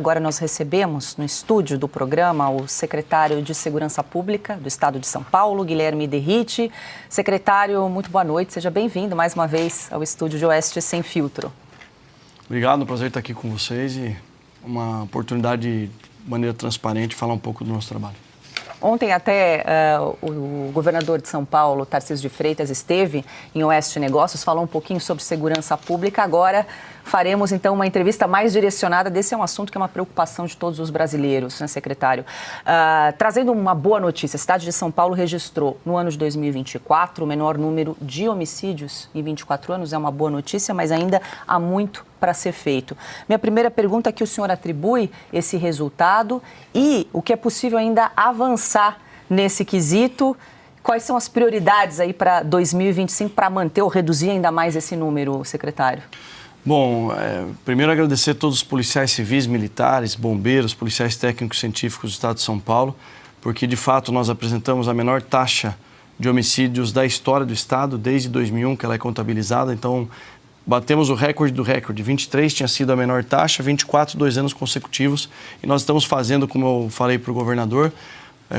agora nós recebemos no estúdio do programa o secretário de Segurança Pública do Estado de São Paulo, Guilherme Derrite. Secretário, muito boa noite, seja bem-vindo mais uma vez ao estúdio de Oeste Sem Filtro. Obrigado, é um prazer estar aqui com vocês e uma oportunidade de maneira transparente falar um pouco do nosso trabalho. Ontem até o governador de São Paulo, Tarcísio de Freitas, esteve em Oeste Negócios, falou um pouquinho sobre segurança pública. Agora faremos, então, uma entrevista mais direcionada. Desse é um assunto que é uma preocupação de todos os brasileiros, né, secretário? Trazendo uma boa notícia, a cidade de São Paulo registrou, no ano de 2024, o menor número de homicídios em 24 anos. É uma boa notícia, mas ainda há muito para ser feito. Minha primeira pergunta é que o senhor atribui esse resultado e o que é possível ainda avançar nesse quesito. Quais são as prioridades aí para 2025 para manter ou reduzir ainda mais esse número, secretário? Bom, primeiro agradecer a todos os policiais civis, militares, bombeiros, policiais técnicos científicos do Estado de São Paulo, porque de fato nós apresentamos a menor taxa de homicídios da história do Estado, desde 2001 que ela é contabilizada, então batemos o recorde do recorde. 23 tinha sido a menor taxa, 24, 2 anos consecutivos. E nós estamos fazendo, como eu falei para o governador,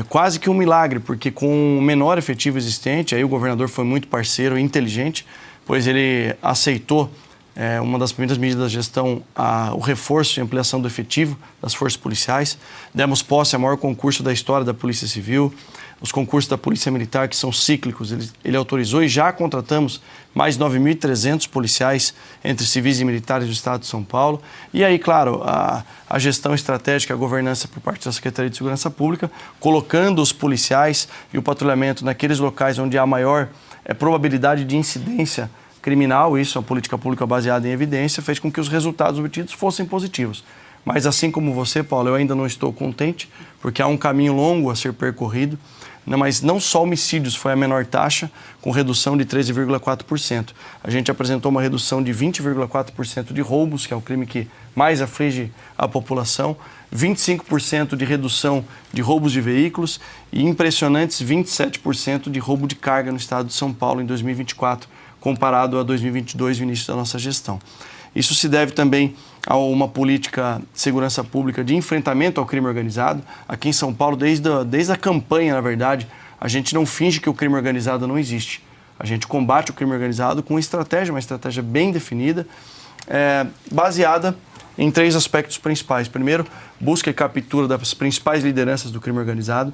quase que um milagre, porque com o menor efetivo existente, aí o governador foi muito parceiro e inteligente, pois ele aceitou uma das primeiras medidas da gestão, o reforço e ampliação do efetivo das forças policiais. Demos posse ao maior concurso da história da Polícia Civil, os concursos da Polícia Militar, que são cíclicos, ele autorizou e já contratamos mais 9.300 policiais entre civis e militares do Estado de São Paulo. E aí, claro, a gestão estratégica, a governança por parte da Secretaria de Segurança Pública, colocando os policiais e o patrulhamento naqueles locais onde há maior probabilidade de incidência criminal, isso é uma política pública baseada em evidência, fez com que os resultados obtidos fossem positivos. Mas assim como você, Paulo, eu ainda não estou contente, porque há um caminho longo a ser percorrido, mas não só homicídios foi a menor taxa, com redução de 13,4%. A gente apresentou uma redução de 20,4% de roubos, que é o crime que mais aflige a população, 25% de redução de roubos de veículos e impressionantes 27% de roubo de carga no estado de São Paulo em 2024, comparado a 2022, o início da nossa gestão. Isso se deve também a uma política de segurança pública de enfrentamento ao crime organizado. Aqui em São Paulo, desde a campanha, na verdade, a gente não finge que o crime organizado não existe. A gente combate o crime organizado com uma estratégia bem definida, baseada em 3 aspectos principais. Primeiro, busca e captura das principais lideranças do crime organizado.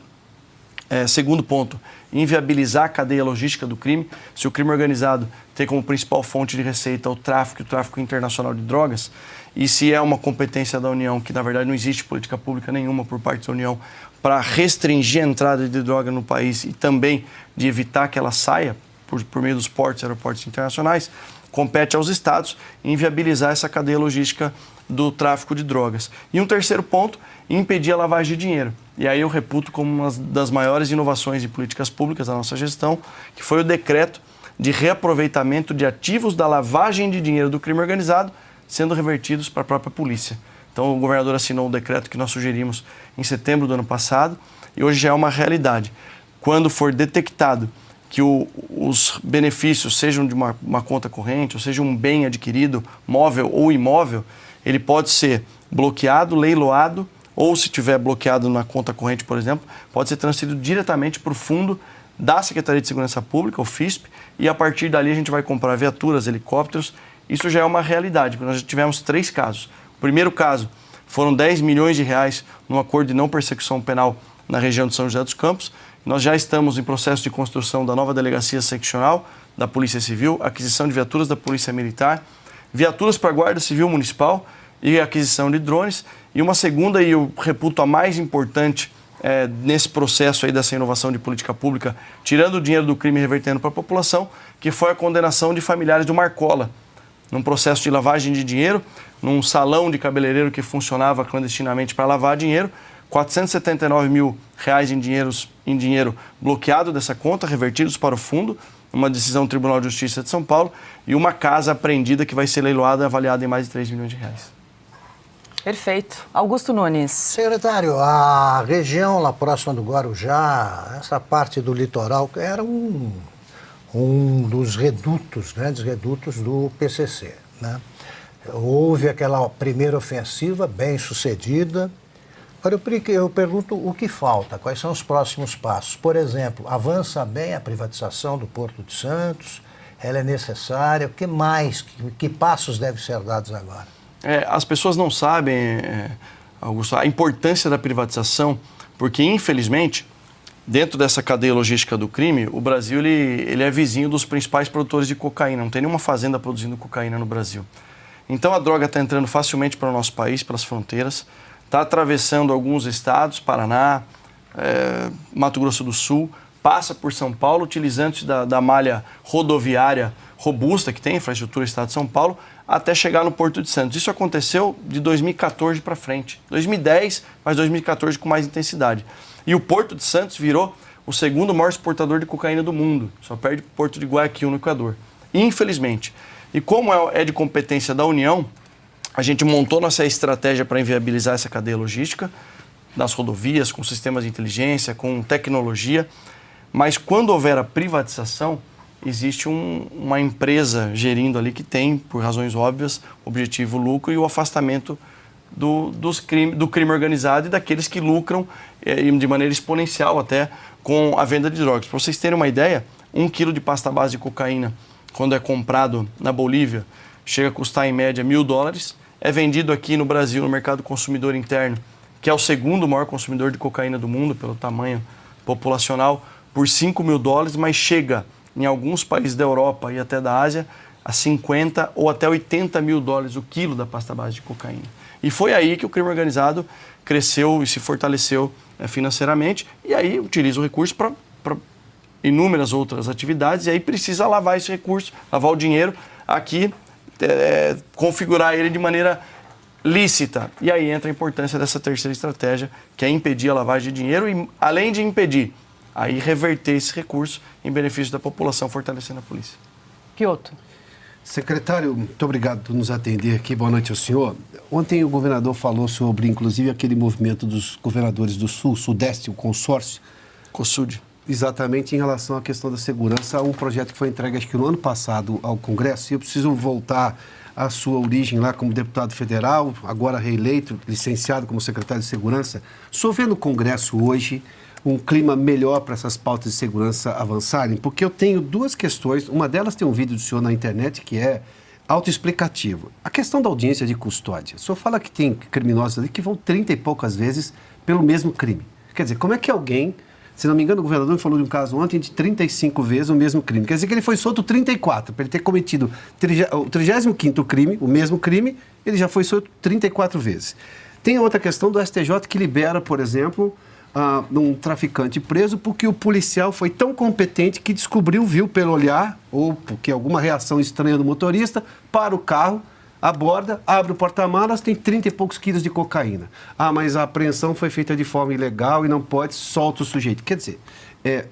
Segundo ponto, inviabilizar a cadeia logística do crime. Se o crime organizado tem como principal fonte de receita o tráfico internacional de drogas, e se é uma competência da União, que na verdade não existe política pública nenhuma por parte da União para restringir a entrada de droga no país e também de evitar que ela saia por meio dos portos e aeroportos internacionais, compete aos estados inviabilizar essa cadeia logística do tráfico de drogas. E um terceiro ponto, impedir a lavagem de dinheiro. E aí eu reputo como uma das maiores inovações em políticas públicas da nossa gestão, que foi o decreto de reaproveitamento de ativos da lavagem de dinheiro do crime organizado, sendo revertidos para a própria polícia. Então o governador assinou o decreto que nós sugerimos em setembro do ano passado e hoje já é uma realidade. Quando for detectado que os benefícios sejam de uma conta corrente, ou seja, um bem adquirido, móvel ou imóvel, ele pode ser bloqueado, leiloado, ou se tiver bloqueado na conta corrente, por exemplo, pode ser transferido diretamente para o fundo da Secretaria de Segurança Pública, o FISP, e a partir dali a gente vai comprar viaturas, helicópteros. Isso já é uma realidade, porque nós já tivemos 3 casos. O primeiro caso foram 10 milhões de reais num acordo de não persecução penal na região de São José dos Campos. Nós já estamos em processo de construção da nova delegacia seccional da Polícia Civil, aquisição de viaturas da Polícia Militar, viaturas para a Guarda Civil Municipal e aquisição de drones. E uma segunda, e eu reputo a mais importante nesse processo aí dessa inovação de política pública, tirando o dinheiro do crime e revertendo para a população, que foi a condenação de familiares do Marcola, num processo de lavagem de dinheiro, num salão de cabeleireiro que funcionava clandestinamente para lavar dinheiro, 479 mil reais em dinheiro bloqueado dessa conta, revertidos para o fundo, uma decisão do Tribunal de Justiça de São Paulo, e uma casa apreendida que vai ser leiloada e avaliada em mais de 3 milhões de reais. Perfeito. Augusto Nunes. Secretário, a região lá próxima do Guarujá, essa parte do litoral, era um dos redutos, grandes redutos do PCC, né? Houve aquela primeira ofensiva bem sucedida. Agora eu pergunto o que falta, quais são os próximos passos. Por exemplo, avança bem a privatização do Porto de Santos, ela é necessária, o que mais, que passos devem ser dados agora? As pessoas não sabem, Augusto, a importância da privatização, porque infelizmente, dentro dessa cadeia logística do crime, o Brasil ele é vizinho dos principais produtores de cocaína, não tem nenhuma fazenda produzindo cocaína no Brasil. Então a droga está entrando facilmente para o nosso país, pelas fronteiras, está atravessando alguns estados, Paraná, Mato Grosso do Sul, passa por São Paulo, utilizando-se da malha rodoviária robusta que tem a infraestrutura do estado de São Paulo, até chegar no Porto de Santos. Isso aconteceu de 2014 para frente. 2010, mas 2014 com mais intensidade. E o Porto de Santos virou o segundo maior exportador de cocaína do mundo. Só perde o Porto de Guayaquil, no Equador. Infelizmente. E como é de competência da União, a gente montou nossa estratégia para inviabilizar essa cadeia logística, nas rodovias, com sistemas de inteligência, com tecnologia. Mas quando houver a privatização, existe uma empresa gerindo ali que tem, por razões óbvias, o objetivo lucro e o afastamento do crime organizado e daqueles que lucram de maneira exponencial até com a venda de drogas. Para vocês terem uma ideia, 1 quilo de pasta base de cocaína, quando é comprado na Bolívia, chega a custar em média $1.000, é vendido aqui no Brasil, no mercado consumidor interno, que é o segundo maior consumidor de cocaína do mundo, pelo tamanho populacional, por $5.000, mas chega em alguns países da Europa e até da Ásia a 50 ou até $80.000 o quilo da pasta base de cocaína. E foi aí que o crime organizado cresceu e se fortaleceu financeiramente, e aí utiliza o recurso para inúmeras outras atividades, e aí precisa lavar esse recurso, lavar o dinheiro aqui, configurar ele de maneira lícita. E aí entra a importância dessa terceira estratégia, que é impedir a lavagem de dinheiro e, além de impedir, aí reverter esse recurso em benefício da população, fortalecendo a polícia. Piotr. Secretário, muito obrigado por nos atender aqui. Boa noite ao senhor. Ontem o governador falou sobre, inclusive, aquele movimento dos governadores do Sul, Sudeste, o consórcio. COSUD. Exatamente em relação à questão da segurança, um projeto que foi entregue, acho que no ano passado, ao Congresso. E eu preciso voltar à sua origem lá como deputado federal, agora reeleito, licenciado como secretário de Segurança. O senhor vê no Congresso hoje um clima melhor para essas pautas de segurança avançarem? Porque eu tenho duas questões. Uma delas tem um vídeo do senhor na internet que é autoexplicativo. A questão da audiência de custódia. O senhor fala que tem criminosos ali que vão 30 e poucas vezes pelo mesmo crime. Quer dizer, como é que alguém... Se não me engano, o governador falou de um caso ontem de 35 vezes o mesmo crime. Quer dizer que ele foi solto 34. Para ele ter cometido o 35º crime, o mesmo crime, ele já foi solto 34 vezes. Tem a outra questão do STJ que libera, por exemplo, um traficante preso porque o policial foi tão competente que descobriu, viu pelo olhar, ou porque alguma reação estranha do motorista, para o carro, aborda, abre o porta-malas, tem 30 e poucos quilos de cocaína. Mas a apreensão foi feita de forma ilegal e não pode, solta o sujeito. Quer dizer,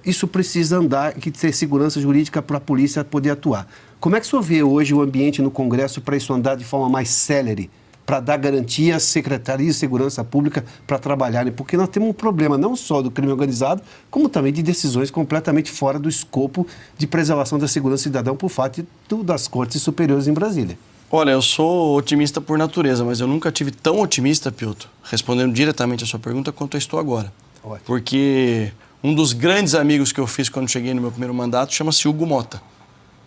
isso precisa andar e ter segurança jurídica para a polícia poder atuar. Como é que o senhor vê hoje o ambiente no Congresso para isso andar de forma mais célere, para dar garantia às secretarias de segurança pública para trabalharem? Porque nós temos um problema não só do crime organizado, como também de decisões completamente fora do escopo de preservação da segurança cidadã por parte das cortes superiores em Brasília. Olha, eu sou otimista por natureza, mas eu nunca tive tão otimista, Piotr, respondendo diretamente a sua pergunta, quanto eu estou agora. Ótimo. Porque um dos grandes amigos que eu fiz quando cheguei no meu primeiro mandato chama-se Hugo Mota.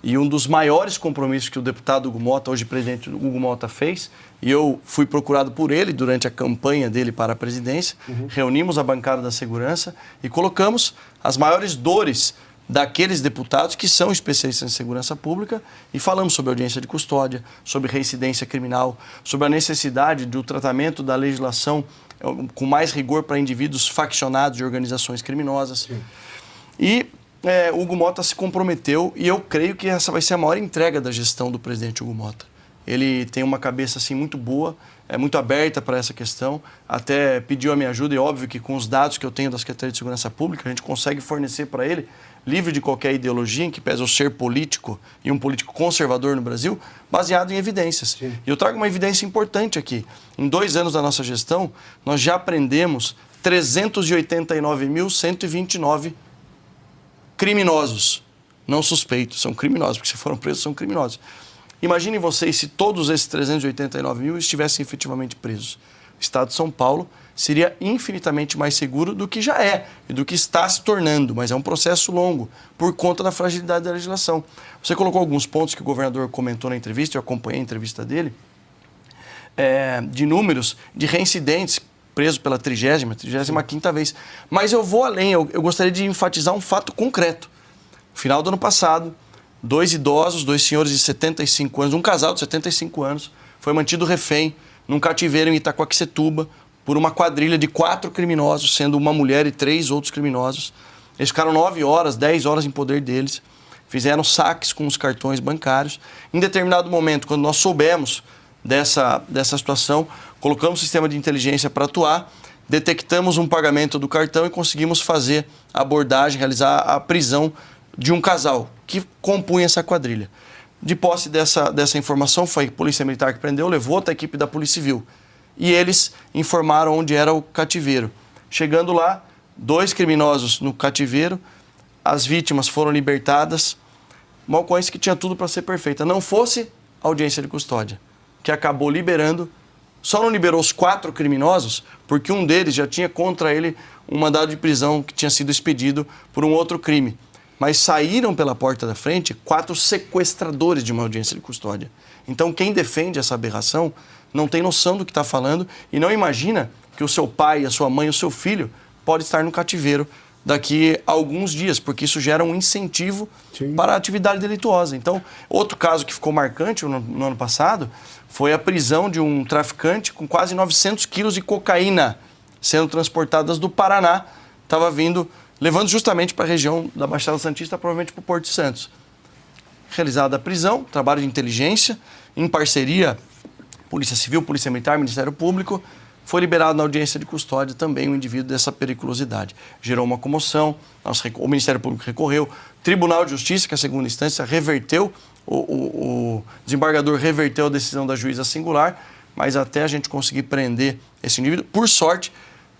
E um dos maiores compromissos que o deputado Hugo Mota, hoje presidente Hugo Mota, fez, e eu fui procurado por ele durante a campanha dele para a presidência, reunimos a bancada da segurança e colocamos as maiores dores daqueles deputados que são especialistas em segurança pública e falamos sobre audiência de custódia, sobre reincidência criminal, sobre a necessidade do tratamento da legislação com mais rigor para indivíduos faccionados de organizações criminosas. Sim. E Hugo Mota se comprometeu e eu creio que essa vai ser a maior entrega da gestão do presidente Hugo Mota. Ele tem uma cabeça assim, muito boa, muito aberta para essa questão, até pediu a minha ajuda e óbvio que com os dados que eu tenho da Secretaria de Segurança Pública, a gente consegue fornecer para ele, livre de qualquer ideologia, em que pese eu ser político e um político conservador no Brasil, baseado em evidências. Sim. E eu trago uma evidência importante aqui. Em 2 anos da nossa gestão, nós já prendemos 389.129 criminosos, não suspeitos, são criminosos, porque se foram presos, são criminosos. Imaginem vocês se todos esses 389 mil estivessem efetivamente presos. O Estado de São Paulo seria infinitamente mais seguro do que já é e do que está se tornando, mas é um processo longo por conta da fragilidade da legislação. Você colocou alguns pontos que o governador comentou na entrevista, eu acompanhei a entrevista dele, de números de reincidentes presos pela 35ª vez. Mas eu vou além, eu gostaria de enfatizar um fato concreto. No final do ano passado, 2 idosos, 2 senhores de 75 anos, um casal de 75 anos, foi mantido refém num cativeiro em Itacoaquecetuba por uma quadrilha de 4 criminosos, sendo uma mulher e 3 outros criminosos. Eles ficaram 9 horas, 10 horas em poder deles, fizeram saques com os cartões bancários. Em determinado momento, quando nós soubemos dessa situação, colocamos o sistema de inteligência para atuar, detectamos um pagamento do cartão e conseguimos fazer a abordagem, realizar a prisão de um casal que compunha essa quadrilha. De posse dessa informação, foi a Polícia Militar que prendeu, levou até a equipe da Polícia Civil. E eles informaram onde era o cativeiro. Chegando lá, 2 criminosos no cativeiro, as vítimas foram libertadas, uma ocorrência que tinha tudo para ser perfeita. Não fosse a audiência de custódia, que acabou liberando, só não liberou os 4 criminosos, porque um deles já tinha contra ele um mandado de prisão que tinha sido expedido por um outro crime. Mas saíram pela porta da frente 4 sequestradores de uma audiência de custódia. Então, quem defende essa aberração não tem noção do que está falando e não imagina que o seu pai, a sua mãe, o seu filho pode estar no cativeiro daqui a alguns dias, porque isso gera um incentivo para a atividade delituosa. Então, outro caso que ficou marcante no ano passado foi a prisão de um traficante com quase 900 quilos de cocaína sendo transportadas do Paraná, estava levando justamente para a região da Baixada Santista, provavelmente para o Porto de Santos. Realizada a prisão, trabalho de inteligência, em parceria Polícia Civil, Polícia Militar, Ministério Público, foi liberado na audiência de custódia também um indivíduo dessa periculosidade. Gerou uma comoção, o Ministério Público recorreu, Tribunal de Justiça, que é a segunda instância, reverteu, o desembargador reverteu a decisão da juíza singular, mas até a gente conseguir prender esse indivíduo, por sorte,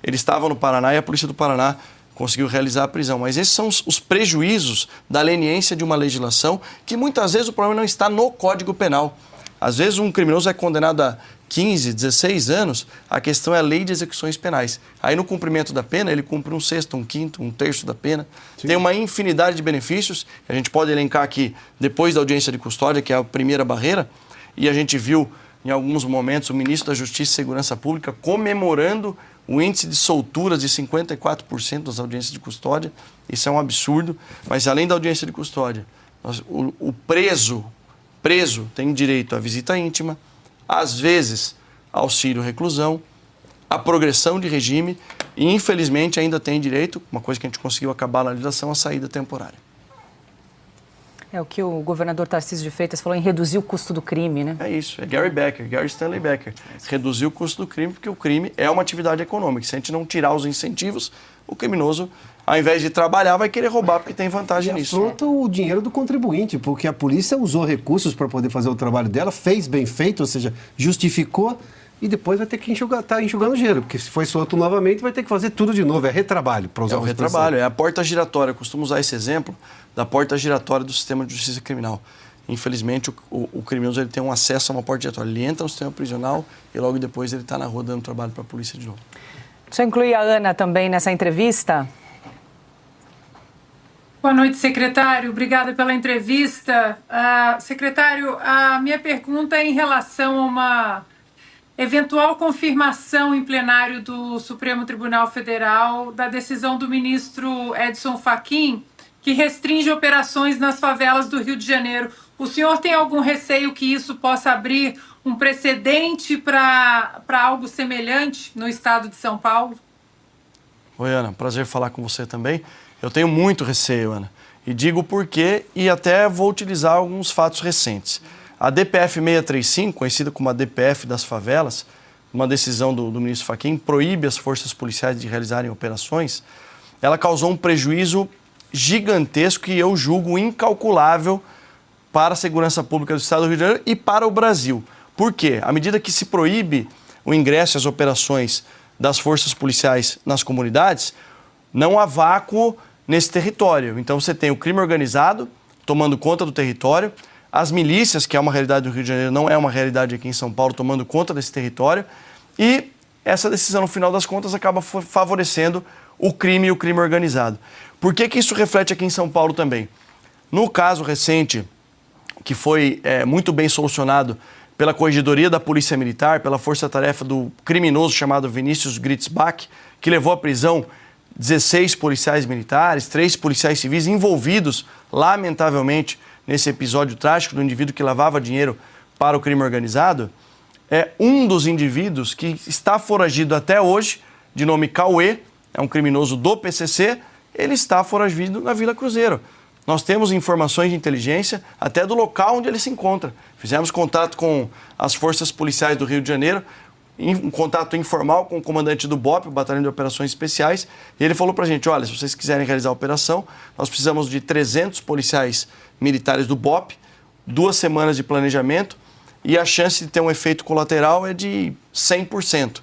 ele estava no Paraná e a Polícia do Paraná conseguiu realizar a prisão. Mas esses são os prejuízos da leniência de uma legislação que muitas vezes o problema não está no Código Penal. Às vezes um criminoso é condenado a 15, 16 anos, a questão é a lei de execuções penais. Aí no cumprimento da pena, ele cumpre 1/6, 1/5, 1/3 da pena. Sim. Tem uma infinidade de benefícios, a gente pode elencar aqui depois da audiência de custódia, que é a primeira barreira, e a gente viu em alguns momentos o ministro da Justiça e Segurança Pública comemorando o índice de solturas de 54% das audiências de custódia. Isso é um absurdo, mas além da audiência de custódia, o preso tem direito à visita íntima, às vezes auxílio reclusão, a progressão de regime e, infelizmente, ainda tem direito, uma coisa que a gente conseguiu acabar na legislação, a saída temporária. É o que o governador Tarcísio de Freitas falou em reduzir o custo do crime, né? É isso, é Gary Stanley Becker. Reduzir o custo do crime, porque o crime é uma atividade econômica. Se a gente não tirar os incentivos, o criminoso, ao invés de trabalhar, vai querer roubar porque tem vantagem nisso. Afronta o dinheiro do contribuinte, porque a polícia usou recursos para poder fazer o trabalho dela, fez bem feito, ou seja, justificou, e depois vai ter que estar enxugando gelo, porque se foi solto novamente, vai ter que fazer tudo de novo. É retrabalho, para usar o retrabalho, é a porta giratória. Eu costumo usar esse exemplo da porta giratória do sistema de justiça criminal. Infelizmente, o criminoso ele tem um acesso a uma porta giratória. Ele entra no sistema prisional e logo depois ele está na rua dando trabalho para a polícia de novo. Deixa eu incluir a Ana também nessa entrevista. Boa noite, secretário. Obrigada pela entrevista. Secretário, a minha pergunta é em relação a uma eventual confirmação em plenário do Supremo Tribunal Federal da decisão do ministro Edson Fachin, que restringe operações nas favelas do Rio de Janeiro. O senhor tem algum receio que isso possa abrir um precedente para algo semelhante no estado de São Paulo? Oi, Ana. Prazer falar com você também. Eu tenho muito receio, Ana. E digo por quê e até vou utilizar alguns fatos recentes. A DPF 635, conhecida como a DPF das favelas, uma decisão do ministro Fachin, proíbe as forças policiais de realizarem operações. Ela causou um prejuízo gigantesco e eu julgo incalculável para a segurança pública do estado do Rio de Janeiro e para o Brasil. Por quê? À medida que se proíbe o ingresso e as operações das forças policiais nas comunidades, não há vácuo nesse território. Então você tem o crime organizado tomando conta do território, as milícias, que é uma realidade do Rio de Janeiro, não é uma realidade aqui em São Paulo, tomando conta desse território. E essa decisão, no final das contas, acaba favorecendo o crime e o crime organizado. Por que isso reflete aqui em São Paulo também? No caso recente, que foi muito bem solucionado pela Corregedoria da Polícia Militar, pela força-tarefa do criminoso chamado Vinícius Gritzbach, que levou à prisão 16 policiais militares, 3 policiais civis envolvidos, lamentavelmente, nesse episódio trágico do indivíduo que lavava dinheiro para o crime organizado, é um dos indivíduos que está foragido até hoje, de nome Cauê, é um criminoso do PCC, ele está foragido na Vila Cruzeiro. Nós temos informações de inteligência até do local onde ele se encontra. Fizemos contato com as forças policiais do Rio de Janeiro, um contato informal com o comandante do BOP, o Batalhão de Operações Especiais, e ele falou para a gente, olha, se vocês quiserem realizar a operação, nós precisamos de 300 policiais militares do BOP, 2 semanas de planejamento, e a chance de ter um efeito colateral é de 100%.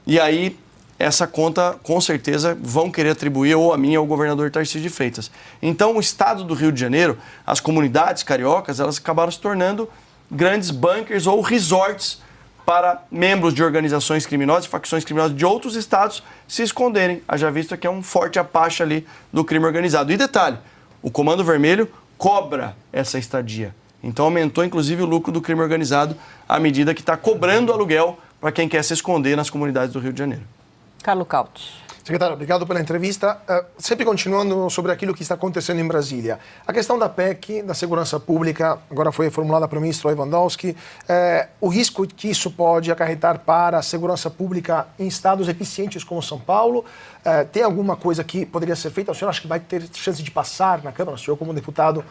E aí, essa conta, com certeza, vão querer atribuir ou a mim ou ao governador Tarcísio de Freitas. Então, o estado do Rio de Janeiro, as comunidades cariocas, elas acabaram se tornando grandes bunkers ou resorts para membros de organizações criminosas, facções criminosas de outros estados se esconderem. Haja visto que é um forte apache ali do crime organizado. E detalhe, o Comando Vermelho cobra essa estadia. Então aumentou inclusive o lucro do crime organizado à medida que está cobrando aluguel para quem quer se esconder nas comunidades do Rio de Janeiro. Carlo Cauti. Secretário, obrigado pela entrevista. Sempre continuando sobre aquilo que está acontecendo em Brasília. A questão da PEC, da segurança pública, agora foi formulada pelo ministro Lewandowski. O risco que isso pode acarretar para a segurança pública em estados eficientes como São Paulo. Tem alguma coisa que poderia ser feita? O senhor acha que vai ter chance de passar na Câmara? O senhor, como deputado,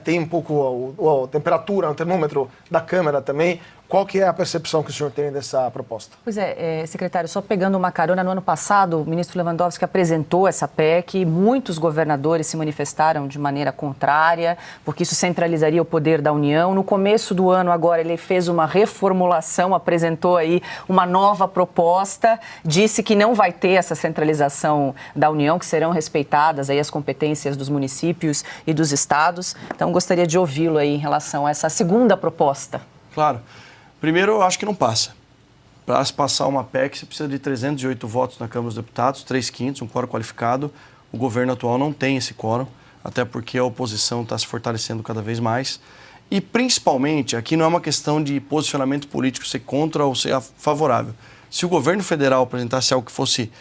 tem um pouco a temperatura, o termômetro da Câmara também. Qual que é a percepção que o senhor tem dessa proposta? Pois é, secretário, só pegando uma carona, no ano passado, o ministro Lewandowski apresentou essa PEC, muitos governadores se manifestaram de maneira contrária, porque isso centralizaria o poder da União. No começo do ano, agora, ele fez uma reformulação, apresentou aí uma nova proposta, disse que não vai ter essa centralização da União, que serão respeitadas aí as competências dos municípios e dos estados. Então, gostaria de ouvi-lo aí em relação a essa segunda proposta. Claro. Primeiro, eu acho que não passa. Para se passar uma PEC, você precisa de 308 votos na Câmara dos Deputados, 3/5, um quórum qualificado. O governo atual não tem esse quórum, até porque a oposição está se fortalecendo cada vez mais. E, principalmente, aqui não é uma questão de posicionamento político, ser contra ou ser favorável. Se o governo federal apresentasse algo que fosse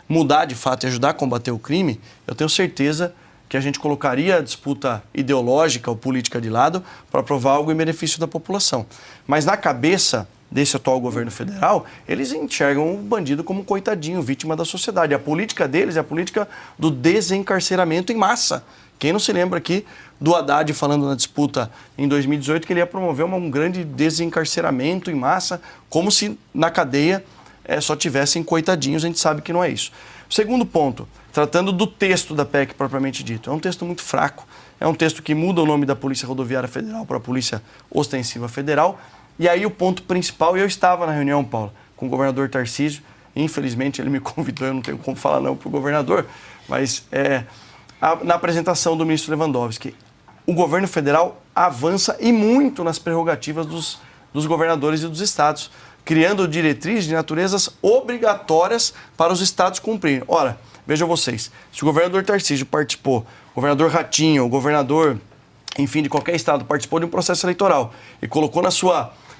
mudar de fato e ajudar a combater o crime, eu tenho certeza que a gente colocaria a disputa ideológica ou política de lado para aprovar algo em benefício da população. Mas na cabeça desse atual governo federal, eles enxergam o bandido como um coitadinho, vítima da sociedade. A política deles é a política do desencarceramento em massa. Quem não se lembra aqui do Haddad falando na disputa em 2018 que ele ia promover um grande desencarceramento em massa, como se na cadeia só tivessem coitadinhos, a gente sabe que não é isso. Segundo ponto, tratando do texto da PEC propriamente dito, é um texto muito fraco, é um texto que muda o nome da Polícia Rodoviária Federal para a Polícia Ostensiva Federal, e aí o ponto principal, e eu estava na reunião, Paulo, com o governador Tarcísio, infelizmente ele me convidou, eu não tenho como falar não para o governador, mas na apresentação do ministro Lewandowski, o governo federal avança e muito nas prerrogativas dos governadores e dos estados, criando diretrizes de naturezas obrigatórias para os estados cumprirem. Ora, vejam vocês, se o governador Tarcísio participou, o governador Ratinho, o governador, enfim, de qualquer estado, participou de um processo eleitoral e colocou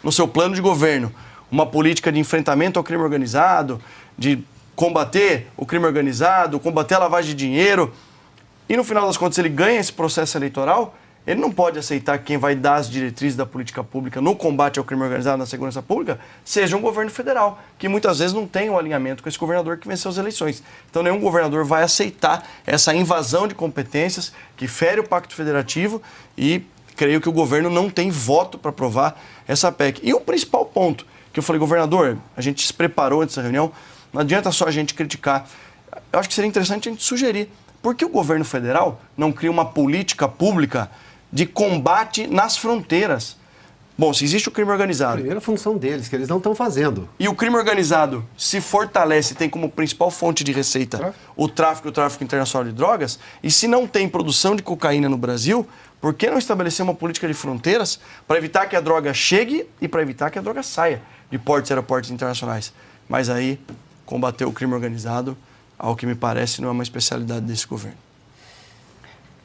no seu plano de governo uma política de enfrentamento ao crime organizado, de combater o crime organizado, combater a lavagem de dinheiro, e no final das contas ele ganha esse processo eleitoral, ele não pode aceitar que quem vai dar as diretrizes da política pública no combate ao crime organizado, na segurança pública, seja um governo federal, que muitas vezes não tem um alinhamento com esse governador que venceu as eleições. Então, nenhum governador vai aceitar essa invasão de competências que fere o Pacto Federativo e creio que o governo não tem voto para aprovar essa PEC. E o principal ponto que eu falei, governador, a gente se preparou antes da reunião, não adianta só a gente criticar. Eu acho que seria interessante a gente sugerir. Por que o governo federal não cria uma política pública de combate nas fronteiras? Bom, se existe o crime organizado... Primeira função deles, que eles não estão fazendo. E o crime organizado se fortalece, tem como principal fonte de receita o tráfico internacional de drogas, e se não tem produção de cocaína no Brasil, por que não estabelecer uma política de fronteiras para evitar que a droga chegue e para evitar que a droga saia de portos e aeroportos internacionais? Mas aí, combater o crime organizado, ao que me parece, não é uma especialidade desse governo.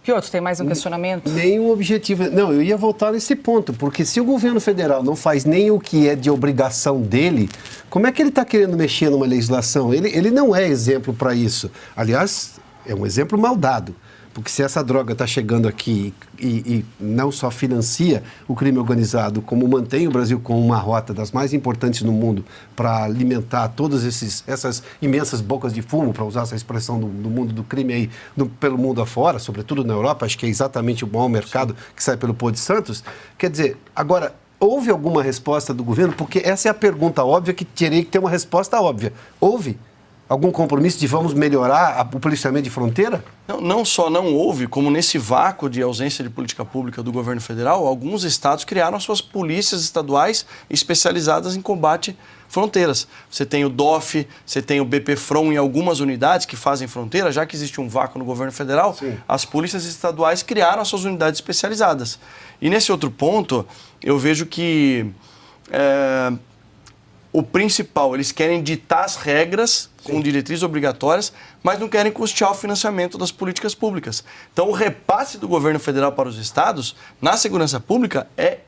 Piotr, tem mais um questionamento? Nenhum objetivo. Não, eu ia voltar nesse ponto, porque se o governo federal não faz nem o que é de obrigação dele, como é que ele está querendo mexer numa legislação? Ele não é exemplo para isso. Aliás, é um exemplo mal dado. Porque se essa droga está chegando aqui e não só financia o crime organizado, como mantém o Brasil com uma rota das mais importantes no mundo para alimentar todas essas imensas bocas de fumo, para usar essa expressão do mundo do crime aí, pelo mundo afora, sobretudo na Europa, acho que é exatamente o maior mercado que sai pelo Porto de Santos. Quer dizer, agora, houve alguma resposta do governo? Porque essa é a pergunta óbvia que teria que ter uma resposta óbvia. Houve algum compromisso de vamos melhorar o policiamento de fronteira? Não só não houve, como nesse vácuo de ausência de política pública do governo federal, alguns estados criaram as suas polícias estaduais especializadas em combate fronteiras. Você tem o DOF, você tem o BPFROM em algumas unidades que fazem fronteira, já que existe um vácuo no governo federal, sim, as polícias estaduais criaram as suas unidades especializadas. E nesse outro ponto, eu vejo que o principal, eles querem ditar as regras com diretrizes obrigatórias, mas não querem custear o financiamento das políticas públicas. Então, o repasse do governo federal para os estados na segurança pública é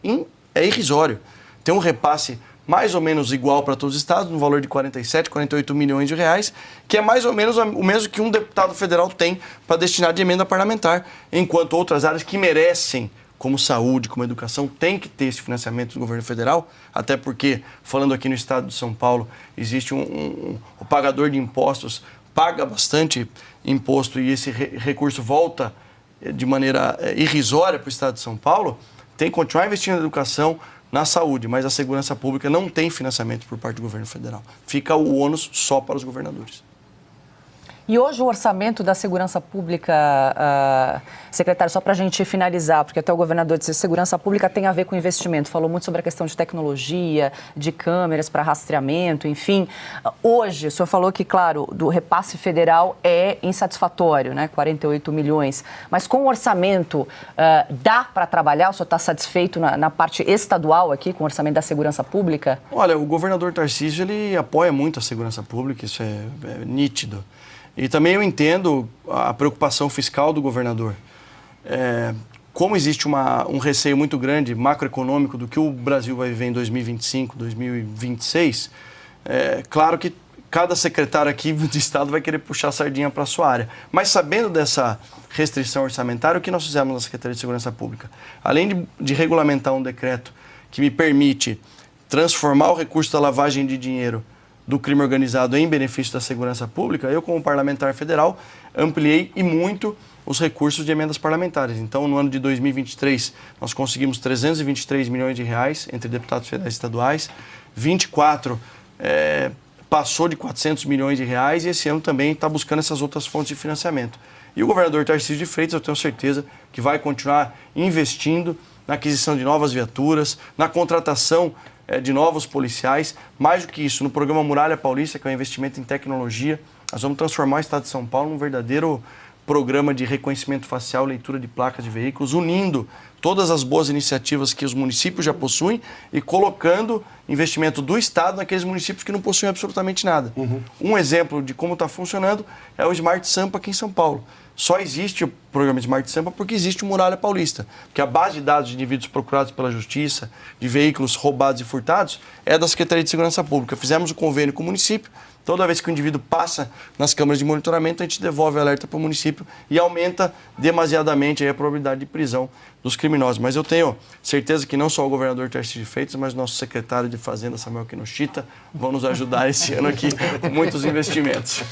irrisório. Tem um repasse mais ou menos igual para todos os estados, no valor de 47, 48 milhões de reais, que é mais ou menos o mesmo que um deputado federal tem para destinar de emenda parlamentar, enquanto outras áreas que merecem, como saúde, como educação, tem que ter esse financiamento do governo federal, até porque, falando aqui no estado de São Paulo, existe o pagador de impostos, paga bastante imposto e esse recurso volta de maneira irrisória para o estado de São Paulo, tem que continuar investindo na educação, na saúde, mas a segurança pública não tem financiamento por parte do governo federal. Fica o ônus só para os governadores. E hoje o orçamento da segurança pública, secretário, só para a gente finalizar, porque até o governador disse que segurança pública tem a ver com investimento, falou muito sobre a questão de tecnologia, de câmeras para rastreamento, enfim. Hoje, o senhor falou que, claro, do repasse federal é insatisfatório, né, 48 milhões, mas com o orçamento dá para trabalhar? O senhor está satisfeito na parte estadual aqui, com o orçamento da segurança pública? Olha, o governador Tarcísio, ele apoia muito a segurança pública, isso é nítido. E também eu entendo a preocupação fiscal do governador. Como existe um receio muito grande macroeconômico do que o Brasil vai viver em 2025, 2026, claro que cada secretário aqui de Estado vai querer puxar a sardinha para a sua área. Mas sabendo dessa restrição orçamentária, o que nós fizemos na Secretaria de Segurança Pública? Além de regulamentar um decreto que me permite transformar o recurso da lavagem de dinheiro do crime organizado em benefício da segurança pública, eu, como parlamentar federal, ampliei e muito os recursos de emendas parlamentares. Então, no ano de 2023, nós conseguimos 323 milhões de reais entre deputados federais e estaduais, 24 passou de 400 milhões de reais e esse ano também está buscando essas outras fontes de financiamento. E o governador Tarcísio de Freitas, eu tenho certeza que vai continuar investindo na aquisição de novas viaturas, na contratação de novos policiais. Mais do que isso, no programa Muralha Paulista, que é um investimento em tecnologia, nós vamos transformar o estado de São Paulo num verdadeiro programa de reconhecimento facial, leitura de placas de veículos, unindo todas as boas iniciativas que os municípios já possuem e colocando investimento do estado naqueles municípios que não possuem absolutamente nada. Um exemplo de como está funcionando é o Smart Sampa aqui em São Paulo. Só existe o programa Smart Sampa porque existe o Muralha Paulista, porque a base de dados de indivíduos procurados pela Justiça, de veículos roubados e furtados, é da Secretaria de Segurança Pública. Fizemos o convênio com o município, toda vez que o indivíduo passa nas câmaras de monitoramento, a gente devolve o alerta para o município e aumenta demasiadamente a probabilidade de prisão dos criminosos. Mas eu tenho certeza que não só o governador Tarcísio de Freitas, mas o nosso secretário de Fazenda, Samuel Kinoshita, vão nos ajudar esse ano aqui com muitos investimentos.